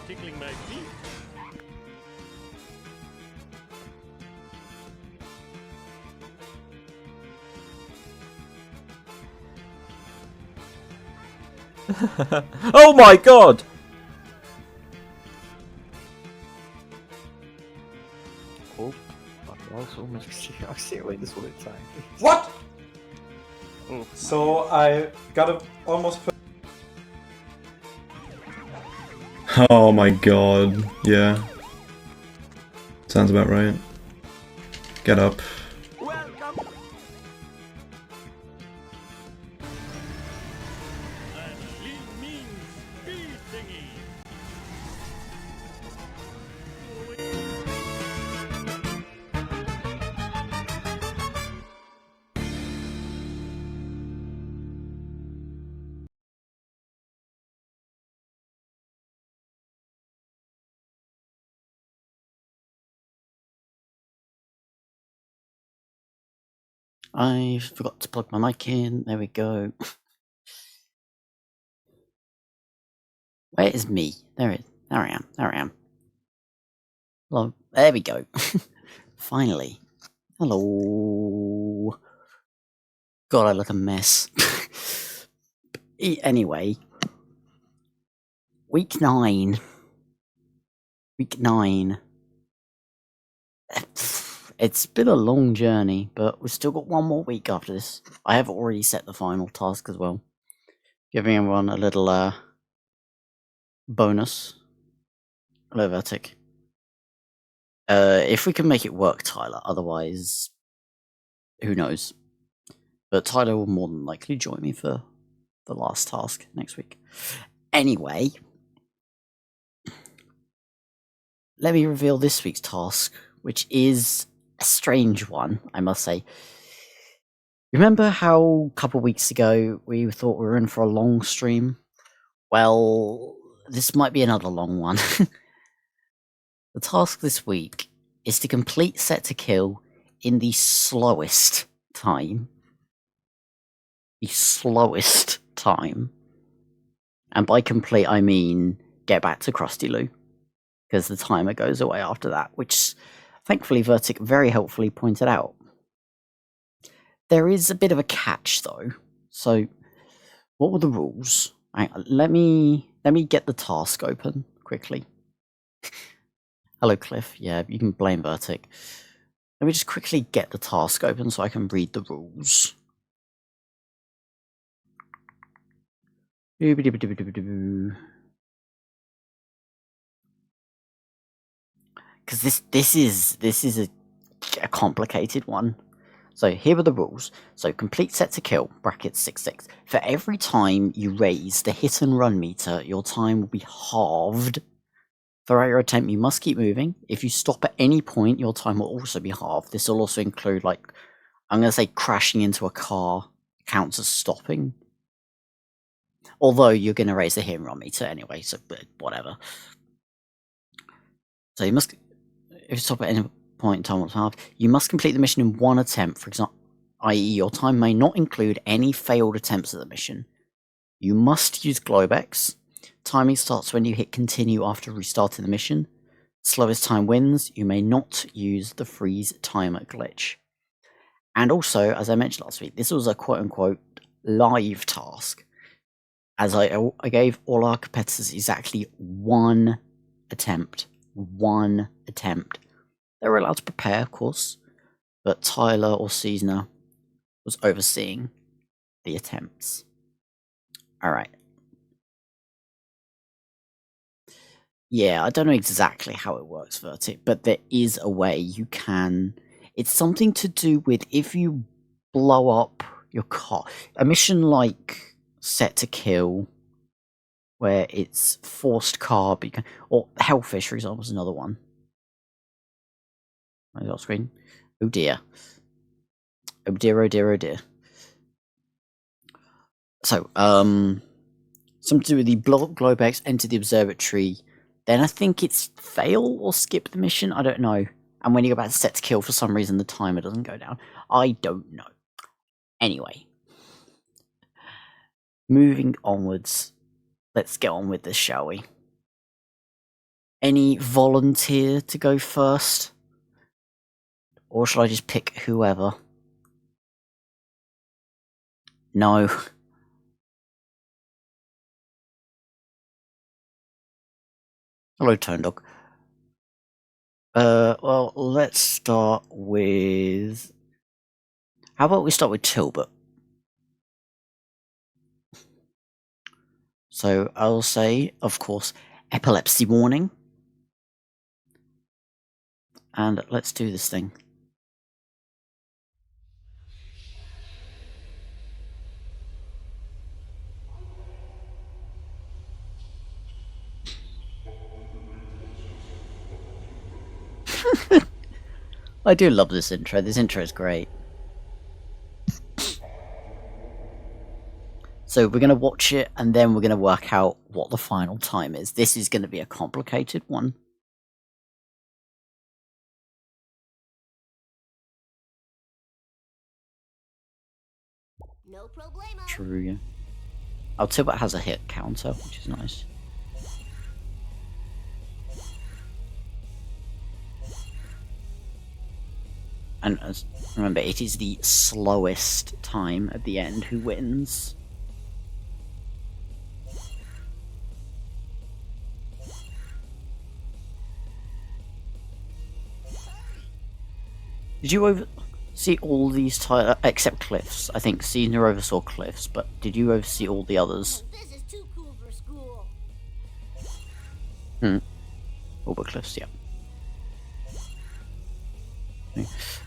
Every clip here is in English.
Tickling my feet. Oh my god! Oh, I see why this will time. What? Oh, So I got a almost. Oh my god, yeah. Sounds about right. Get up. Welcome. Mean speed thingy. I forgot to plug my mic in. There we go. Where is me? There I am. There I am. Hello. There we go. Finally. Hello. God, I look a mess. Anyway. Week 9. Week 9. It's been a long journey, but we've still got one more week after this. I have already set the final task as well. Giving everyone a little bonus. Hello, Vertic. If we can make it work, Tyler. Otherwise, who knows? But Tyler will more than likely join me for the last task next week. Anyway, let me reveal this week's task, which is a strange one, I must say. Remember how a couple of weeks ago we thought we were in for a long stream? Well, this might be another long one. The task this week is to complete set to kill in the slowest time. The slowest time. And by complete, I mean get back to Krusty Lou. Because the timer goes away after that, which thankfully Vertic very helpfully pointed out. There is a bit of a catch though. So, what were the rules? Right, let me get the task open quickly. Hello, Cliff. Yeah, you can blame Vertic. Let me just quickly get the task open so I can read the rules. Because this is a complicated one. So here are the rules. So complete set to kill, brackets 6/6. For every time you raise the hit and run meter, your time will be halved. Throughout your attempt, you must keep moving. If you stop at any point, your time will also be halved. This will also include, like, I'm going to say crashing into a car counts as stopping. Although you're going to raise the hit and run meter anyway, so whatever. So you must, if you stop at any point in time, will halved. You must complete the mission in one attempt, for example, i.e. your time may not include any failed attempts at the mission. You must use Globex. Timing starts when you hit continue after restarting the mission. Slowest time wins. You may not use the freeze timer glitch. And also, as I mentioned last week, this was a quote-unquote live task, as I gave all our competitors exactly one attempt. One attempt. They were allowed to prepare, of course, but Tyler or Caesar was overseeing the attempts. Alright. Yeah, I don't know exactly how it works, Vertic, but there is a way you can... It's something to do with if you blow up your car. A mission like Set to Kill, where it's forced carb, you can, or Hellfish, for example, is another one. Off screen. Oh dear. Oh dear, oh dear, oh dear. So, something to do with the Globex, enter the observatory. Then I think it's fail or skip the mission. I don't know. And when you go back to set to kill, for some reason the timer doesn't go down. I don't know. Anyway. Moving onwards. Let's get on with this, shall we? Any volunteer to go first? Or shall I just pick whoever? No. Hello, Tone Dog. Well, let's start with... How about we start with Tilbert? So, I'll say, of course, epilepsy warning. And let's do this thing. I do love this intro. This intro is great. So we're going to watch it, and then we're going to work out what the final time is. This is going to be a complicated one. No problemo. True, yeah. Oh, Tilbert has a hit counter, which is nice. And remember, it is the slowest time at the end who wins. Did you oversee all these except Cliffs? I think Caesar oversaw Cliffs, but did you oversee all the others? This is too cool for school. All but Cliffs, yeah.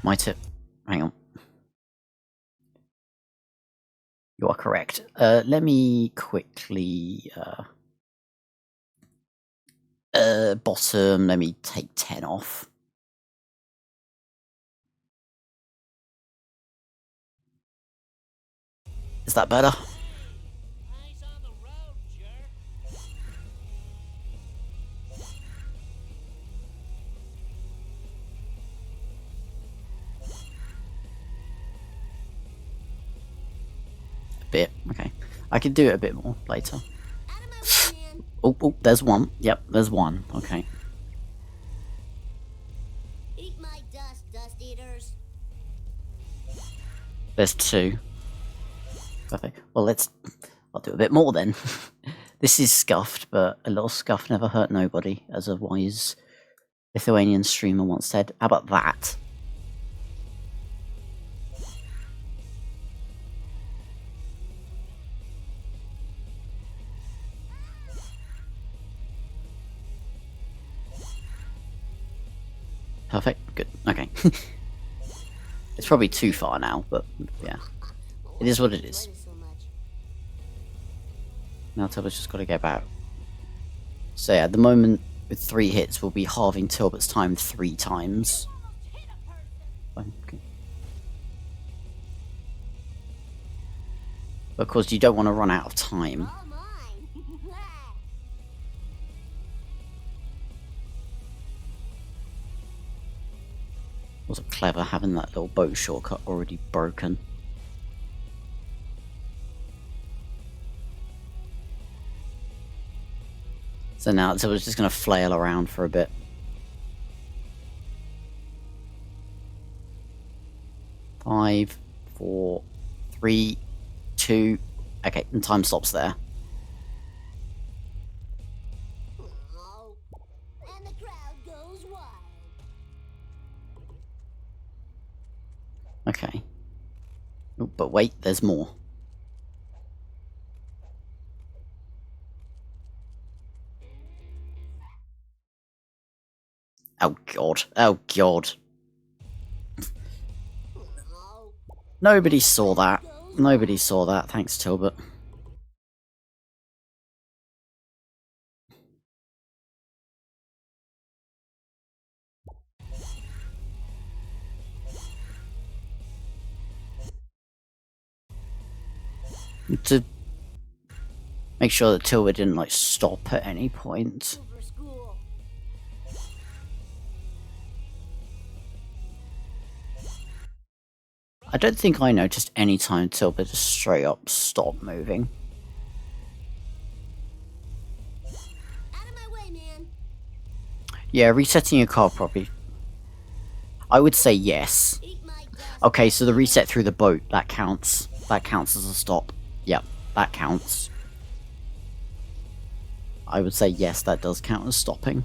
My tip. Hang on. You are correct. Let me quickly... bottom, let me take 10 off. Is that better? Eyes on the road, jerk. bit. Okay. I could do it a bit more later. Out of my way, man. Oh, there's one. Yep, there's one. Okay. Eat my dust, dust eaters. There's two. Perfect. Well, I'll do a bit more then. This is scuffed, but a little scuff never hurt nobody, as a wise Lithuanian streamer once said. How about that? Perfect. Good. Okay. It's probably too far now, but yeah. It is what it is. So much. Now Tilbert's just got to get back. So yeah, at the moment, with 3 hits, we'll be halving Tilbert's time 3 times. Fine, okay. But of course, you don't want to run out of time. All mine. Wasn't clever having that little boat shortcut already broken. So now Tilbert's just going to flail around for a bit. Five, 4, 3, 2. Okay, and time stops there. Oh. And the crowd goes wild. Okay. Oh, but wait, there's more. Oh god. Oh god. Oh. Nobody saw that. Nobody saw that, thanks Tilbert. To make sure that Tilbert didn't like stop at any point. For school. I don't think I noticed any time Tilbert just straight up stopped moving. Out of my way, man. Yeah, resetting your car properly. I would say yes. Eat my dust. Okay, so the reset through the boat, that counts. That counts as a stop. Yep, that counts. I would say yes, that does count as stopping.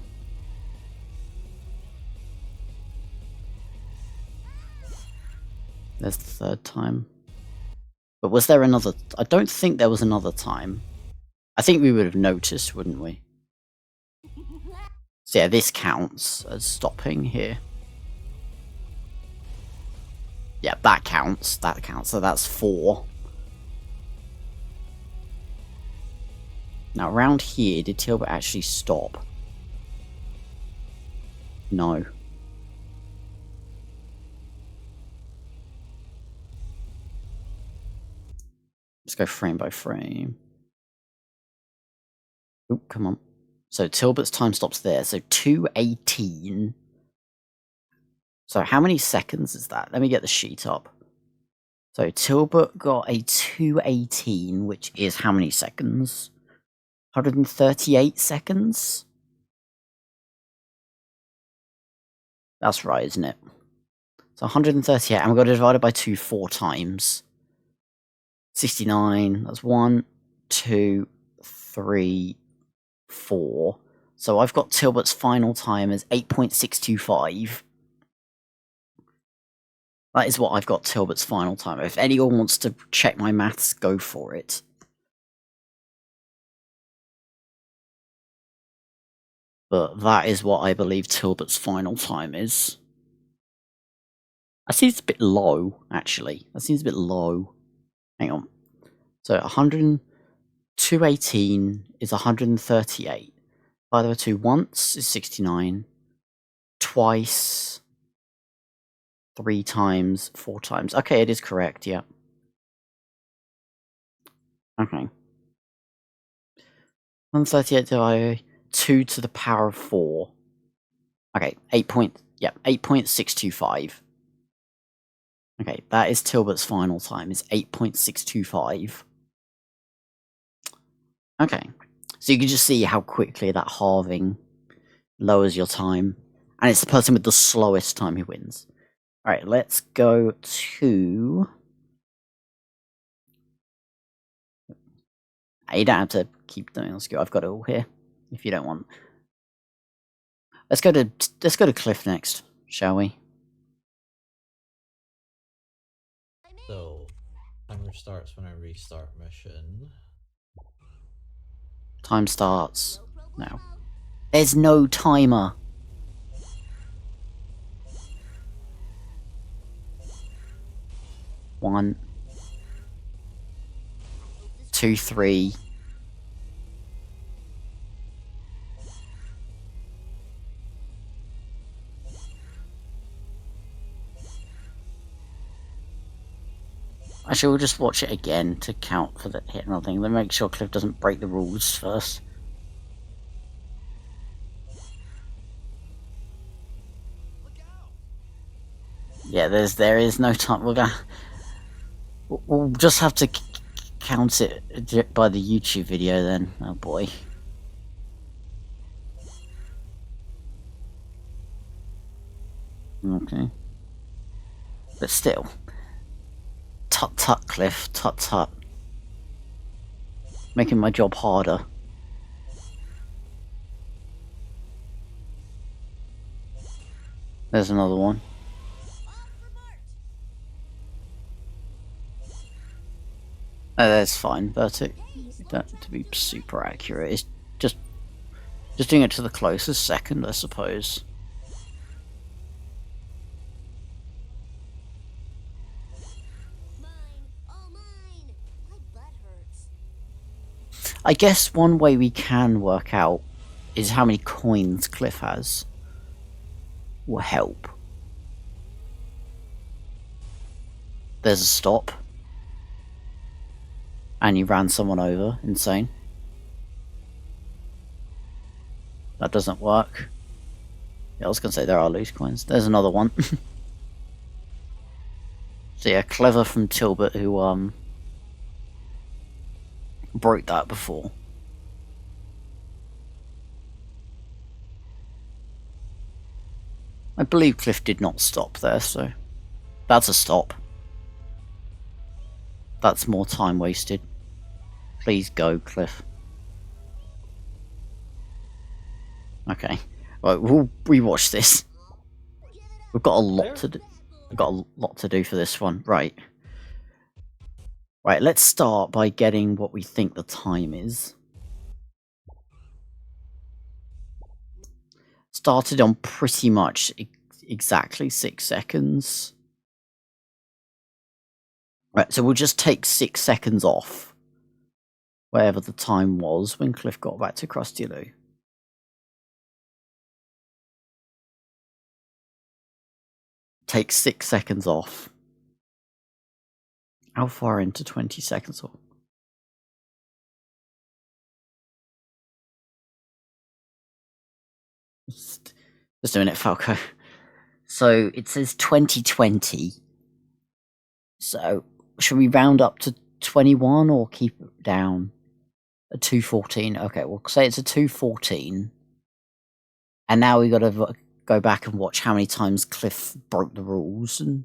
There's the 3rd time. But was there another? I don't think there was another time. I think we would have noticed, wouldn't we? So yeah, this counts as stopping here. Yeah, that counts. That counts. So that's 4. Now, around here, did Tilbert actually stop? No. Let's go frame by frame. Oop, come on. So Tilbert's time stops there. So 2:18. So how many seconds is that? Let me get the sheet up. So Tilbert got a 2:18, which is how many seconds? 138 seconds? That's right, isn't it? So 138, and we've got to divide it by 2 4 times. 69, that's 1, 2, 3, 4. So I've got Tilbert's final time as 8.625. That is what I've got Tilbert's final time. If anyone wants to check my maths, go for it. But that is what I believe Tilbert's final time is. That seems a bit low, actually. That seems a bit low. Hang on. So 218 is 138. By the way, 2 once is 69. Twice. 3 times. 4 times. Okay, it is correct, yeah. Okay. 138 divided by 2 to the power of 4. Okay, 8.625. Okay, that is Tilbert's final time, is 8.625. Okay. So you can just see how quickly that halving lowers your time. And it's the person with the slowest time who wins. Alright, let's go to... You don't have to keep doing this. I've got it all here, if you don't want. Let's go to Cliff next, shall we? So, timer starts when I restart mission. Time starts now. There's no timer. One, 2, 3. Actually, we'll just watch it again to count for the hit and all thing. Then make sure Cliff doesn't break the rules first. Yeah, there is no time. We'll just have to count it by the YouTube video then. Oh boy. Okay. But still. Tut tut, Cliff. Tut tut. Making my job harder. There's another one. Oh, that's fine. Vertic. Don't to be super accurate. It's just doing it to the closest second, I suppose. I guess one way we can work out is how many coins Cliff has. Will help. There's a stop. And you ran someone over. Insane. That doesn't work. Yeah, I was going to say there are loose coins. There's another one. So yeah, Clever from Tilbert who broke that before. I believe Cliff did not stop there, so that's a stop. That's more time wasted. Please go, Cliff. Okay. Right, we'll rewatch this. We've got a lot to do. We've got a lot to do for this one. Right. Right, let's start by getting what we think the time is. Started on pretty much exactly 6 seconds. Right, so we'll just take 6 seconds off. Wherever the time was when Cliff got back to Krusty Lou. Take 6 seconds off. How far into 20 seconds? Just a minute, Falco. So it says 2020. So should we round up to 21 or keep it down? A 214. Okay, we'll say it's a 214. And now we got to go back and watch how many times Cliff broke the rules. And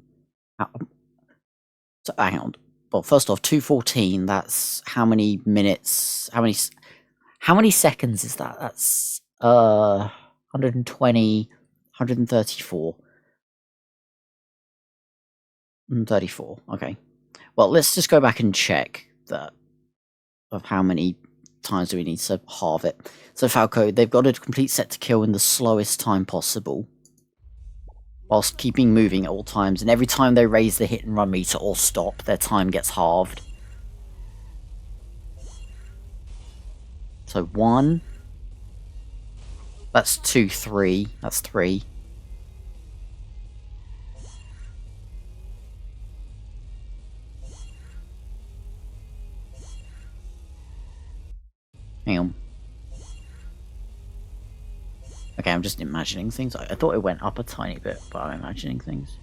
so hang on. Well, first off, 214. That's how many minutes? How many seconds is that? That's 120, 134. 34. Okay. Well, let's just go back and check that of how many times do we need to halve it. So Falco, they've got a complete set to kill in the slowest time possible, whilst keeping moving at all times, and every time they raise the hit and run meter or stop, their time gets halved. So 1. That's 2, 3. That's 3. Hang on. Okay, I'm just imagining things. I thought it went up a tiny bit, but I'm imagining things.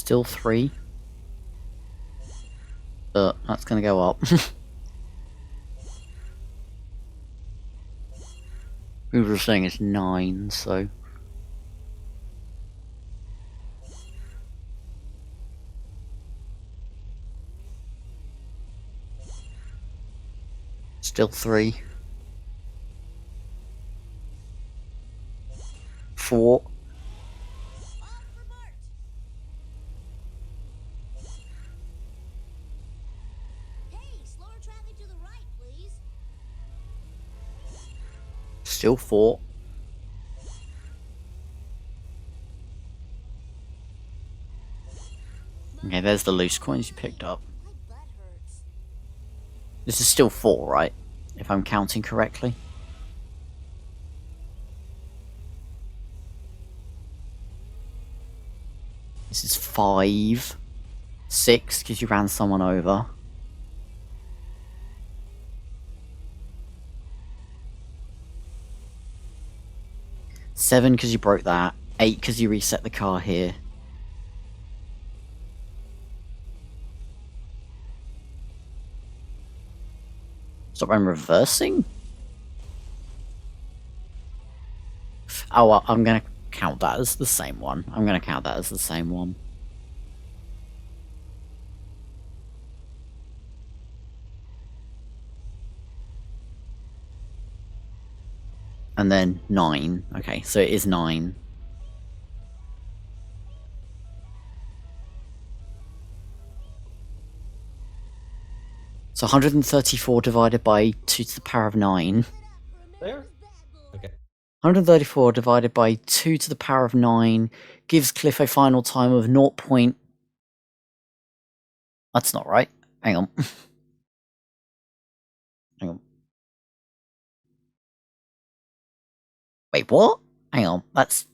Still 3. But that's gonna go up. We were saying it's 9, so... Still 3. 4. Hey, slower traffic to the right, please. Still 4. Okay, there's the loose coins you picked up. My butt hurts. This is still 4, right? If I'm counting correctly. This is 5. 6, because you ran someone over. 7, because you broke that. 8, because you reset the car here. Stop, I'm reversing? Oh, well, I'm gonna count that as the same one. I'm gonna count that as the same one. And then 9. Okay, so it is 9. So 134 divided by 2 to the power of 9. There? Okay. 134 divided by 2 to the power of 9 gives Cliff a final time of 0. That's not right. Hang on. Hang on. Wait, what? Hang on. That's...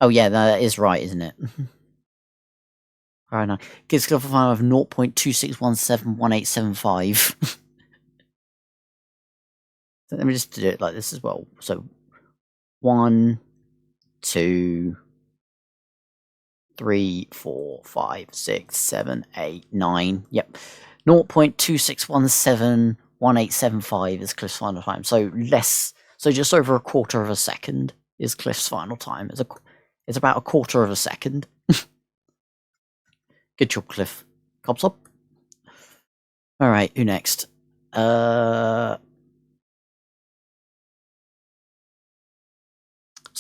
Oh yeah, that is right, isn't it? Alright, no. Gives Cliff a final of 0.26171875. So let me just do it like this as well. So 1, 2, 3, 4, 5, 6, 7, 8, 9. Yep. 0.26171875 is Cliff's final time. So less, so just over a quarter of a second is Cliff's final time. It's about a quarter of a second. Good job, Cliff. Cops up. Alright, who next? Let's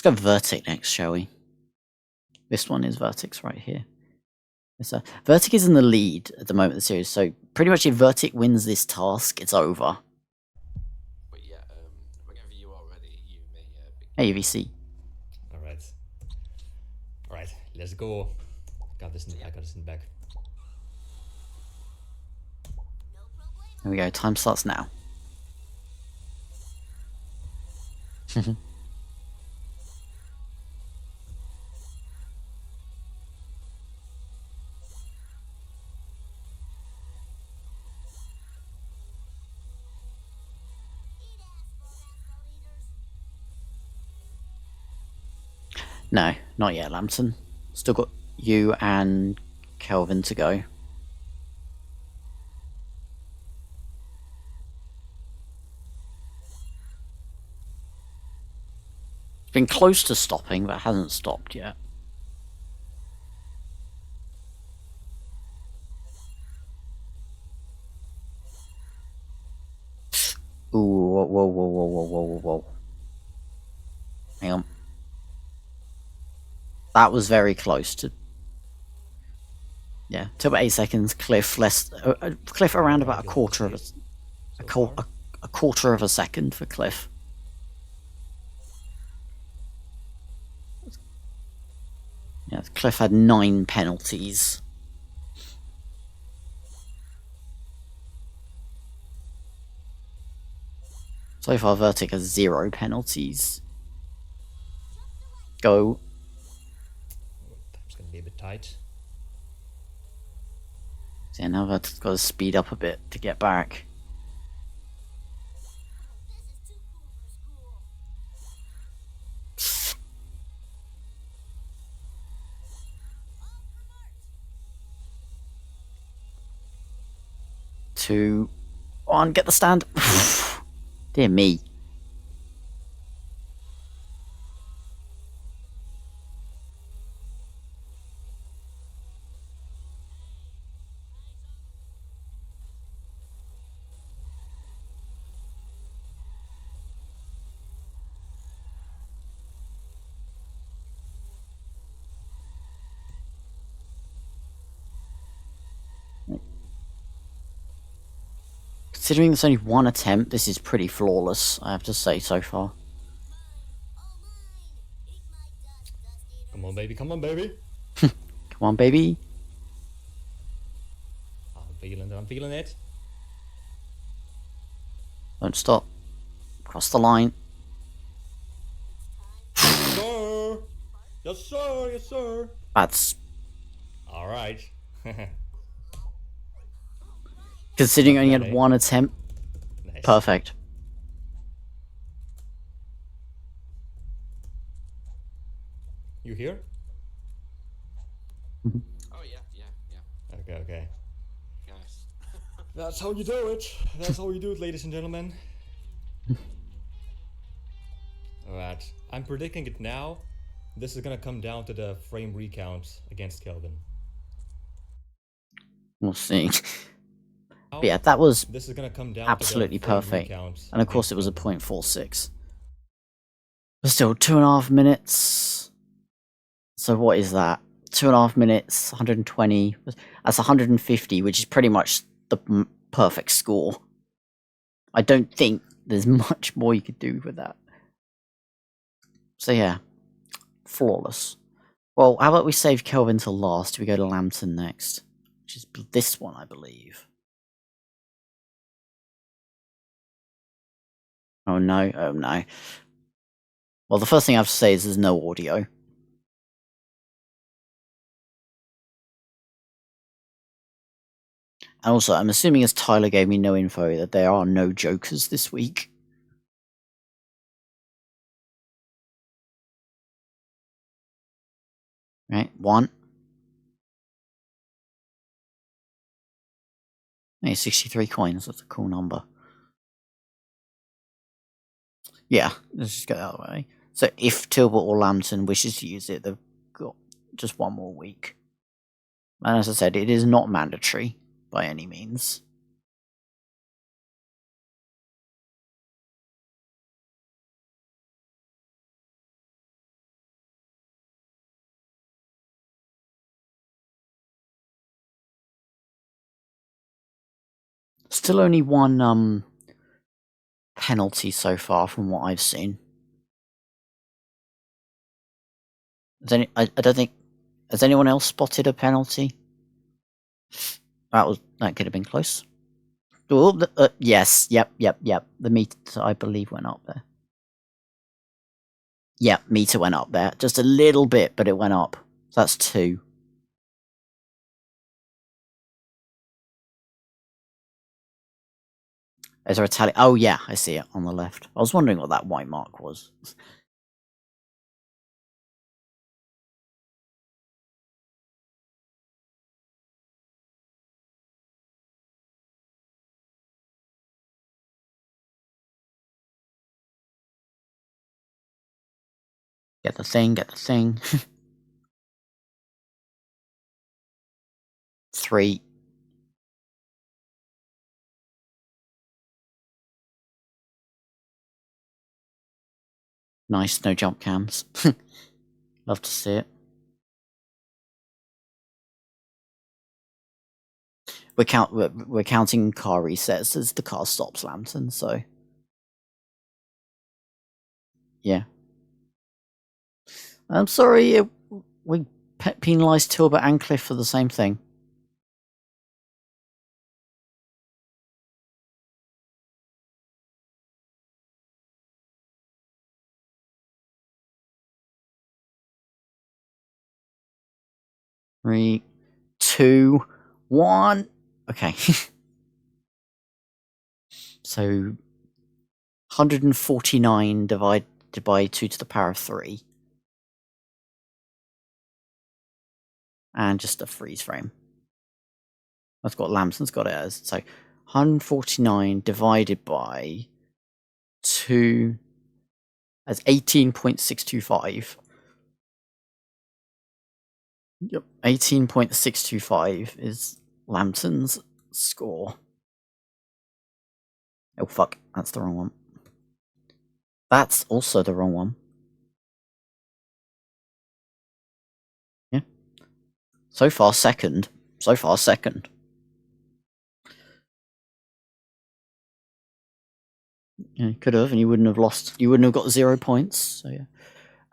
go Vertic next, shall we? This one is Vertic's right here. So Vertic is in the lead at the moment of the series, so pretty much if Vertic wins this task, it's over. But yeah, whenever you are ready, you may begin. Hey, VC. Alright. Alright, let's go. Got this I got this in the back. There we go, time starts now. No, not yet, Lambton. Still got you and Kelvin to go. It's been close to stopping, but hasn't stopped yet. Ooh, whoa, whoa, whoa, whoa, whoa, whoa, whoa. Hang on. That was very close to... Yeah, took about 8 seconds. Cliff Cliff around about a quarter of a quarter of a second for Cliff. Yeah, Cliff had 9 penalties. So far, Vertic has 0 penalties. Go. Time's gonna be a bit tight. So yeah, now Vertic's got to speed up a bit to get back. 2, 1. Get the stand. Dear me. Considering there's only one attempt, this is pretty flawless, I have to say, so far. Come on, baby. Come on, baby. Come on, baby. I'm feeling it. I'm feeling it. Don't stop. Cross the line. Sir. Yes, sir. Yes, sir. That's... All right. Considering I only Not had bad, eh? one attempt, Nice. perfect. You here? Oh yeah, yeah, yeah. Okay, okay. Nice. That's how you do it. That's how you do it, ladies and gentlemen. Alright. I'm predicting it now. This is gonna come down to the frame recount against Kelvin. We'll see. But yeah, that was This is gonna come down absolutely to the frame perfect. recount And of course against it was a Kelvin. .46. But still, 2.5 minutes. So what is that? 2.5 minutes, 120. That's 150, which is pretty much the perfect score. I don't think there's much more you could do with that. So yeah, flawless. Well, how about we save Kelvin till last? We go to Lambton next, which is this one, I believe. Oh no, oh no. Well, the first thing I have to say is there's no audio. And also, I'm assuming as Tyler gave me no info that there are no jokers this week. Right, 1. Hey, 63 coins, that's a cool number. Yeah, let's just go that way. So if Tilbert or Lambton wishes to use it, they've got just one more week. And as I said, it is not mandatory by any means. Still only one penalty so far from what I've seen. I don't think... Has anyone else spotted a penalty? That could have been close. Oh, yes, yep. The meter, I believe, went up there. Yeah, meter went up there. Just a little bit, but it went up. So that's 2. Is there a tally? Oh, yeah, I see it on the left. I was wondering what that white mark was. Get the thing. 3. Nice, no jump cams. Love to see it. We're counting car resets as the car stops, Lambton, so... Yeah. I'm sorry, we penalised Tilbert and Cliff for the same thing. Three, 2, 1. Okay. So 149 divided by 2 to the power of 3. And just a freeze frame. That's what Lamson's got it as. So 149 divided by 2 as 18.625. Yep, 18.625 is Lambton's score. Oh fuck, that's the wrong one. That's also the wrong one. Yeah. So far second. So far second. Yeah, you could have, and you wouldn't have lost. You wouldn't have got 0 points. So yeah.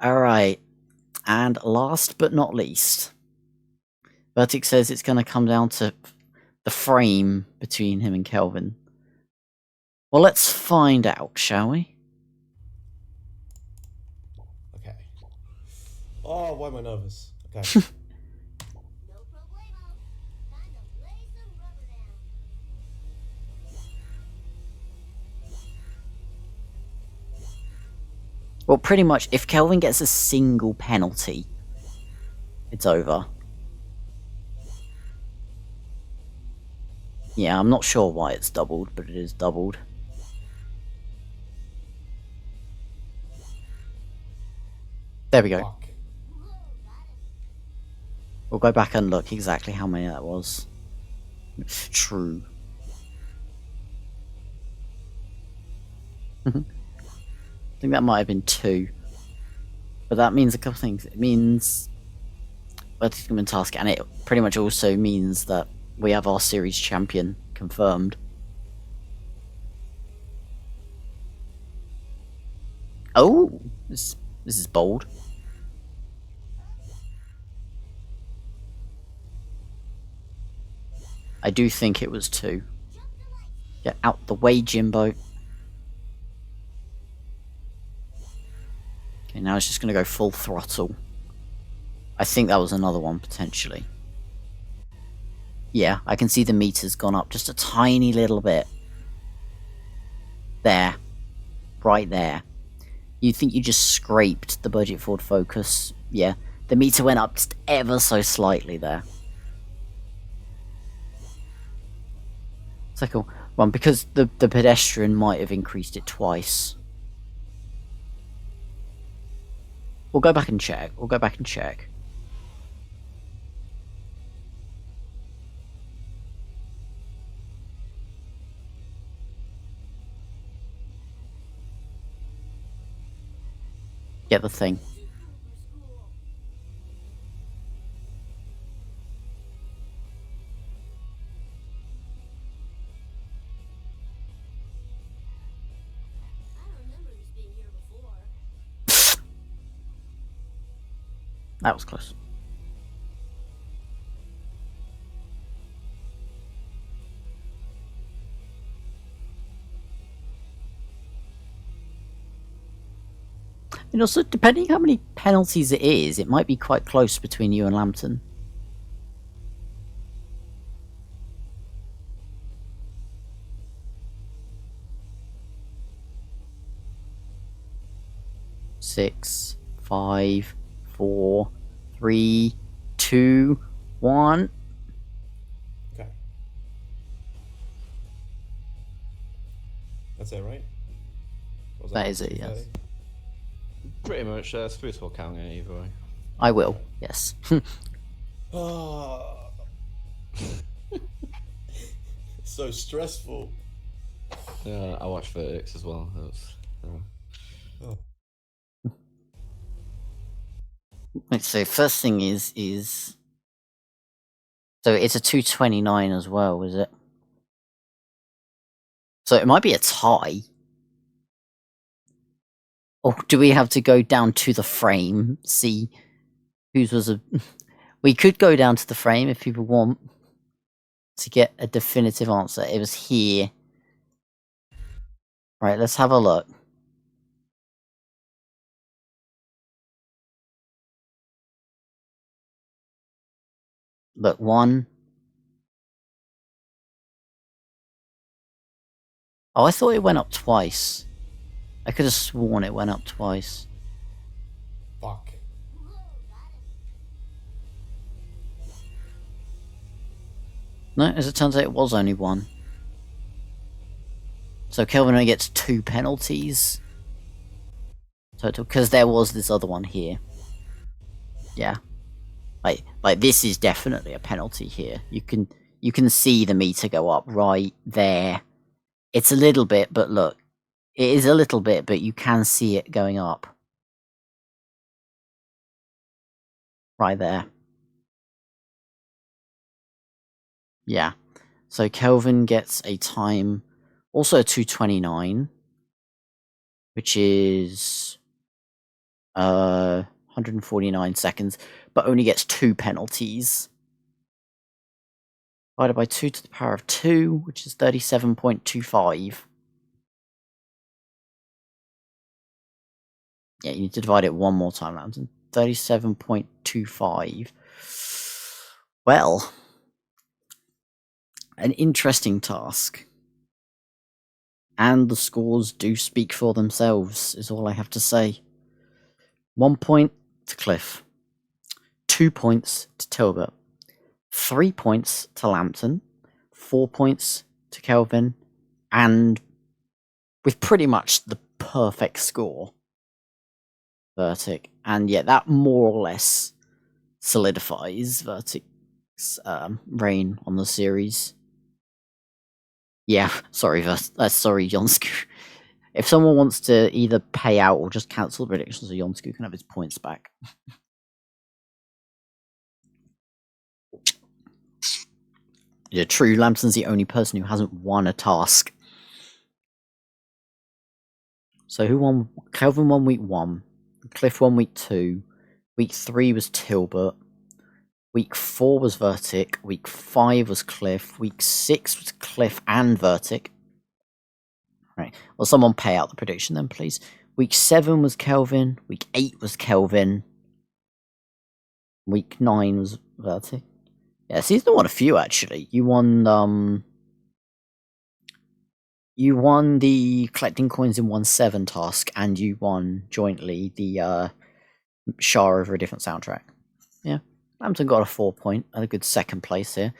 Alright. And last but not least, Vertic says it's going to come down to the frame between him and Kelvin. Well, let's find out, shall we? Okay. Oh, why am I nervous? Okay. No problemo. Time to lay some rubber down. Well, pretty much, if Kelvin gets a single penalty, it's over. Yeah, I'm not sure why it's doubled, but it is doubled. There we go. Fuck. We'll go back and look exactly how many that was. True. I think that might have been 2. But that means a couple things. It means Vertical task, and it pretty much also means that we have our series champion confirmed. Oh, this is bold. I do think it was 2. Get out the way, Jimbo. Okay, now it's just going to go full throttle. I think that was another one, potentially. Yeah, I can see the meter's gone up just a tiny little bit. There. Right there. You think you just scraped the budget Ford Focus. Yeah, the meter went up just ever so slightly there. Second one, because the pedestrian might have increased it twice. We'll go back and check. We'll go back and check. Get the thing. That was close. And also, depending how many penalties it is, it might be quite close between you and Lambton. Six, 5, 4, 3, 2, 1. Okay. That's it, right? Was That is it, yes. Pretty much, Spruce will count it either way. I will, yes. Oh. So stressful. Yeah, I watched Verdicts as well. That was, Oh. Let's see, first thing is... So it's a 229 as well, is it? So it might be a tie. Or do we have to go down to the frame, see whose was a... We could go down to the frame if people want to get a definitive answer. It was here. Right, let's have a look. Look, 1. Oh, I thought it went up twice. I could have sworn it went up twice. Fuck. No, as it turns out, it was only 1. So Kelvin only gets 2 penalties total, because there was this other one here. Yeah. Like this is definitely a penalty here. You can see the meter go up right there. It's a little bit, but look. It is a little bit, but you can see it going up. Right there. Yeah. So Kelvin gets a time, also 2:29, which is 149 seconds, but only gets 2 penalties. Divided by 2 to the power of 2, which is 37.25. Yeah, you need to divide it one more time, Lambton. 37.25. Well, an interesting task. And the scores do speak for themselves, is all I have to say. 1 point to Cliff. 2 points to Tilbert. 3 points to Lambton. 4 points to Kelvin. And with pretty much the perfect score, Vertic. And yeah, that more or less solidifies Vertic's reign on the series. Yeah, sorry, sorry, Jonsku. If someone wants to either pay out or just cancel the predictions, so Jonsku can have his points back. Yeah, true, Lambton's the only person who hasn't won a task. So who won? Kelvin won week 1. Cliff won week 2. Week 3 was Tilbert. Week 4 was Vertic. Week 5 was Cliff. Week 6 was Cliff and Vertic. Right. Well, someone pay out the prediction then, please. Week 7 was Kelvin. Week 8 was Kelvin. Week 9 was Vertic. Yeah, so he's not won a few, actually. You won the collecting coins in 1-7 task, and you won jointly the SHAR over a different soundtrack. Yeah. Lambton got a 4 point and a good second place here.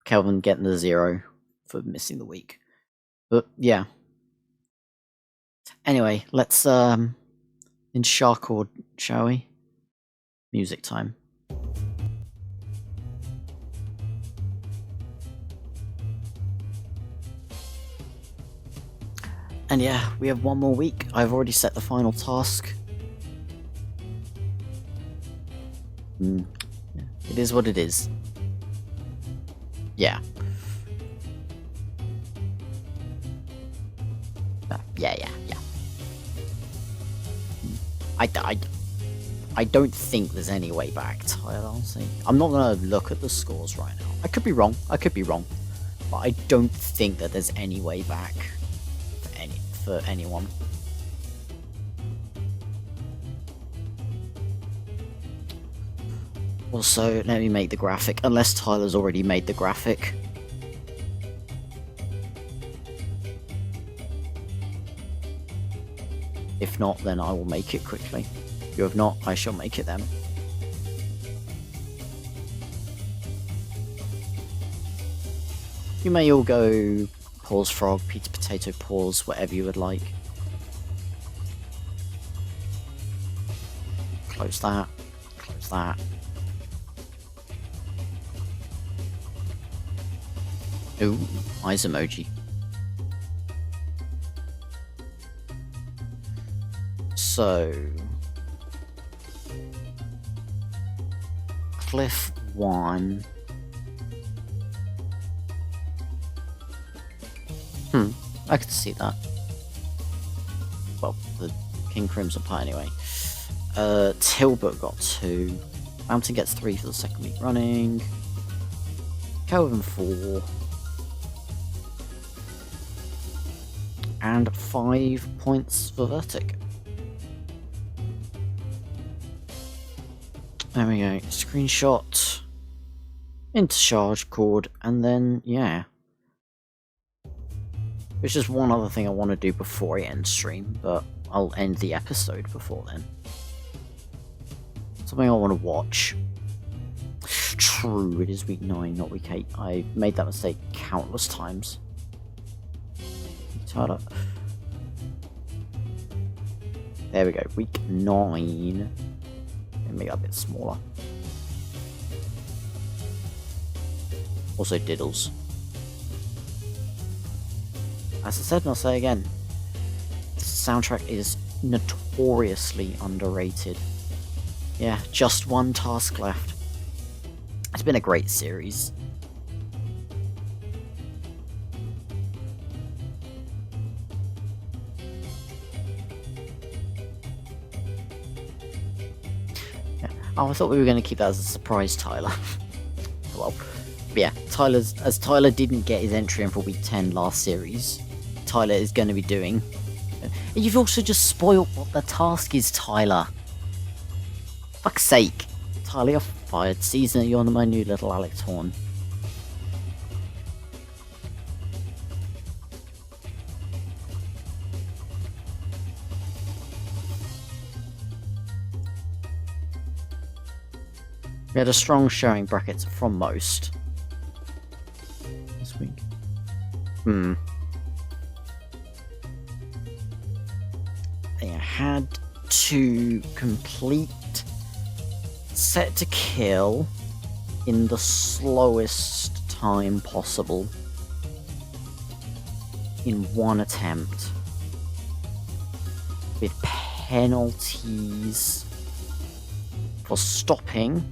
Kelvin getting the 0 for missing the week. But yeah. Anyway, let's in SHAR chord, shall we? Music time. And yeah, we have one more week. I've already set the final task. It is what it is. Yeah. Yeah. I don't think there's any way back, Tyler, honestly. I'm not going to look at the scores right now. I could be wrong. But I don't think that there's any way back for anyone. Also, let me make the graphic, unless Tyler's already made the graphic. If not, then I will make it quickly. If you have not, I shall make it then. You may all go pause frog, Peter potato pause, whatever you would like. Close that. Close that. Ooh, eyes emoji. So Cliff 1. I could see that. Well, the King Crimson Pie anyway. Tilbert got 2. Lambton gets 3 for the second week running. Kelvin 4. And 5 points for Vertic. There we go. Screenshot. Into charge chord. And then, yeah. There's just one other thing I want to do before I end stream, but I'll end the episode before then. Something I want to watch. True, it is week 9, not week 8. I made that mistake countless times. Tyler. There we go. Week 9. Let me make it a bit smaller. Also diddles. As I said, and I'll say again, the soundtrack is notoriously underrated. Yeah, just one task left. It's been a great series. Yeah. Oh, I thought we were going to keep that as a surprise, Tyler. Well, but yeah, as Tyler didn't get his entry in for week 10 last series, Tyler is going to be doing. And you've also just spoiled what the task is, Tyler. Fuck's sake. Tyler, you're fired. Season, you're my new little Alex Horn. We had a strong showing brackets from most this week. They had to complete set to kill in the slowest time possible in one attempt, with penalties for stopping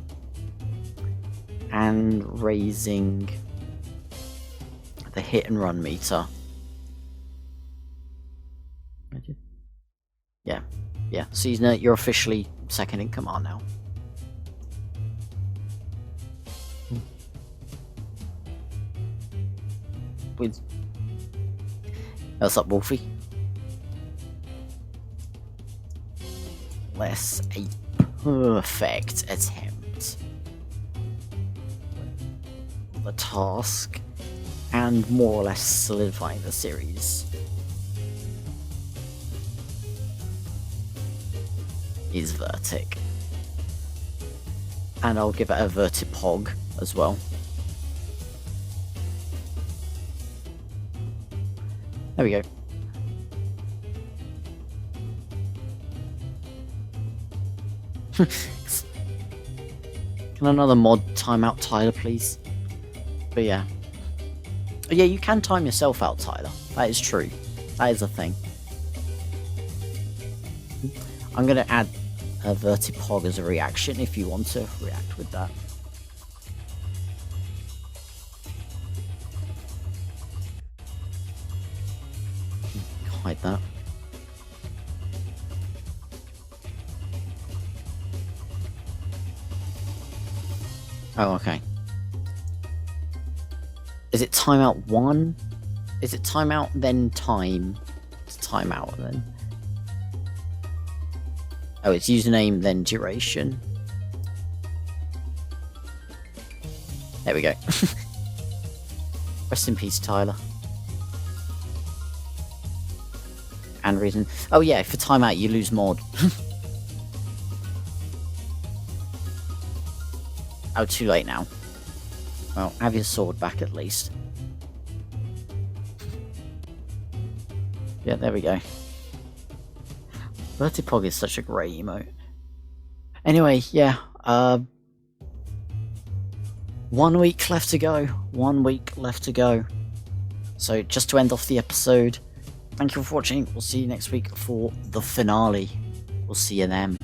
and raising the hit and run meter. Yeah, Seasoner, you're officially second in command now. With what's up, Wolfie? Less a perfect attempt. The task and more or less solidifying the series is Vertic. And I'll give it a Vertipog as well. There we go. Can another mod time out Tyler, please? But yeah. Oh, yeah, you can time yourself out, Tyler. That is true. That is a thing. I'm going to add a Vertipog as a reaction if you want to react with that. Hide that. Oh, okay. Is it timeout 1? Is it timeout then time? It's timeout then. Oh, it's username then duration. There we go. Rest in peace, Tyler. And reason. Oh yeah, for timeout you lose mod. Oh, too late now. Well, have your sword back at least. Yeah, there we go. Vertipog is such a great emote. Anyway, yeah, 1 week left to go. 1 week left to go. So, just to end off the episode, thank you for watching. We'll see you next week for the finale. We'll see you then.